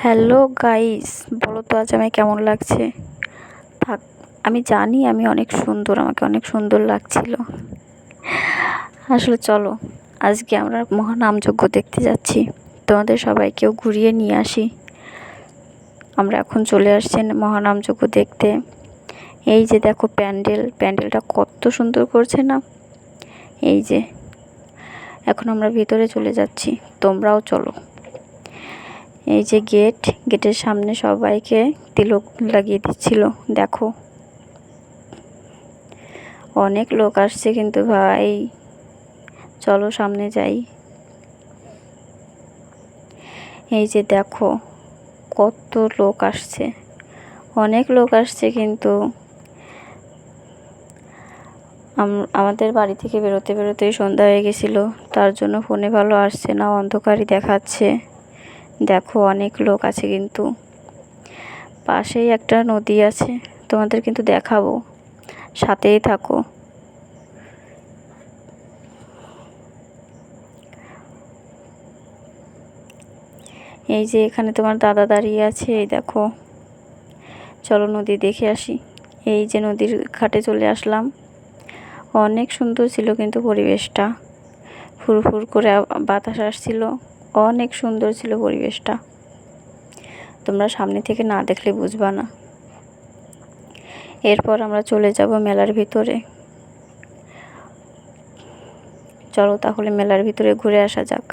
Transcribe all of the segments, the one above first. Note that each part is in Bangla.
হ্যালো গাইস, বলো তো আজ আমায় কেমন লাগছে? থাক, আমি জানি আমি অনেক সুন্দর, আমাকে অনেক সুন্দর লাগছিল। আসলে চলো, আজকে আমরা মহানামযজ্ঞ দেখতে যাচ্ছি। তোমাদের সবাইকেও ঘুরিয়ে নিয়ে আসি। আমরা এখন চলে আসছি মহানামযজ্ঞ দেখতে। এই যে দেখো প্যান্ডেলটা কত সুন্দর করছে না? এই যে এখন আমরা ভিতরে চলে যাচ্ছি, তোমরাও চলো। এই যে গেটের সামনে সবাইকে তিলক লাগিয়ে দিচ্ছিল। দেখো অনেক লোক আসছে কিন্তু ভাই, চলো সামনে যাই। এই যে দেখো কত লোক আসছে, অনেক লোক আসছে কিন্তু আমাদের বাড়ি থেকে বেরোতেই সন্ধ্যা হয়ে গেছিলো, তার জন্য ফোনে ভালো আসছে না, অন্ধকারই দেখাচ্ছে। দেখো অনেক লোক আছে কিন্তু পাশেই একটা নদী আছে, তোমাদের কিন্তু দেখাবো, সাথেই থাকো। এই যে এখানে তোমার দাদা দাঁড়িয়ে আছে, এই দেখো। চলো নদী দেখে আসি। এই যে নদীর ঘাটে চলে আসলাম। অনেক সুন্দর ছিল কিন্তু পরিবেশটা, ফুরফুর করে বাতাস আসছিল, অনেক সুন্দর ছিল পরিবেশটা। তোমরা সামনে থেকে না দেখলে বুঝবা না। এরপর আমরা চলে যাব মেলার ভিতরে। চলো তাহলে মেলার ভিতরে ঘুরে আসা যাক।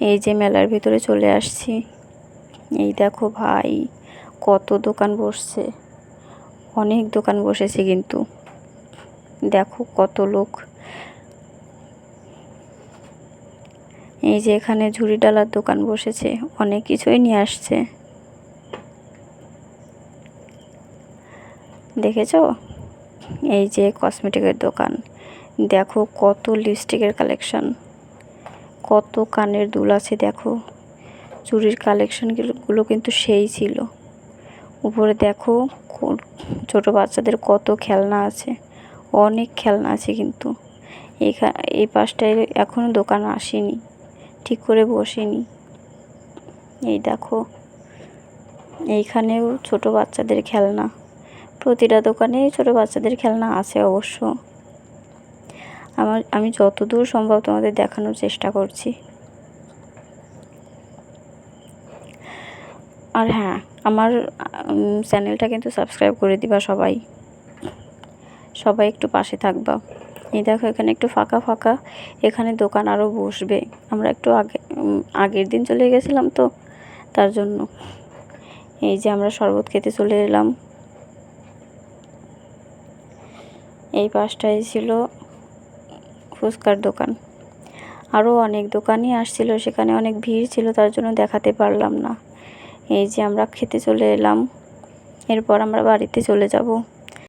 এই যে মেলার ভিতরে চলে আসছি। এই দেখো ভাই, কত দোকান বসছে, অনেক দোকান বসেছে কিন্তু দেখো কত লোক। এই যে এখানে ঝুড়ি ডালার দোকান বসেছে, অনেক কিছুই নিয়ে আসছে, দেখেছো? এই যে কসমেটিকের দোকান, দেখো কত লিপস্টিকের কালেকশন, কত কানের দুল আছে, দেখো চুড়ির কালেকশনগুলো কিন্তু সেই ছিল। উপরে দেখো ছোট বাচ্চাদের কত খেলনা আছে, অনেক খেলনা আছে কিন্তু এই পাশটায় এখনো দোকান আসেনি, ঠিক করে বসেনি। এই দেখো এইখানেও ছোট বাচ্চাদের খেলনা, প্রতিটা দোকানেই ছোট বাচ্চাদের খেলনা আছে অবশ্য। আমি যতদূর সম্ভব তোমাদের দেখানোর চেষ্টা করছি। আর হ্যাঁ, আমার চ্যানেলটা কিন্তু সাবস্ক্রাইব করে দিবা সবাই একটু পাশে থাকবা। এই দেখো এখানে একটু ফাঁকা, এখানে দোকান আরও বসবে। আমরা একটু আগের দিন চলে গেছিলাম তো, তার জন্য। এই যে আমরা শরবত খেতে চলে এলাম। এই পাশটায় ছিল ফুচকার দোকান, আরও অনেক দোকানই আসছিল, সেখানে অনেক ভিড় ছিল, তার জন্য দেখাতে পারলাম না। এই যে আমরা খেতে চলে এলাম, এরপর আমরা বাড়িতে চলে যাব।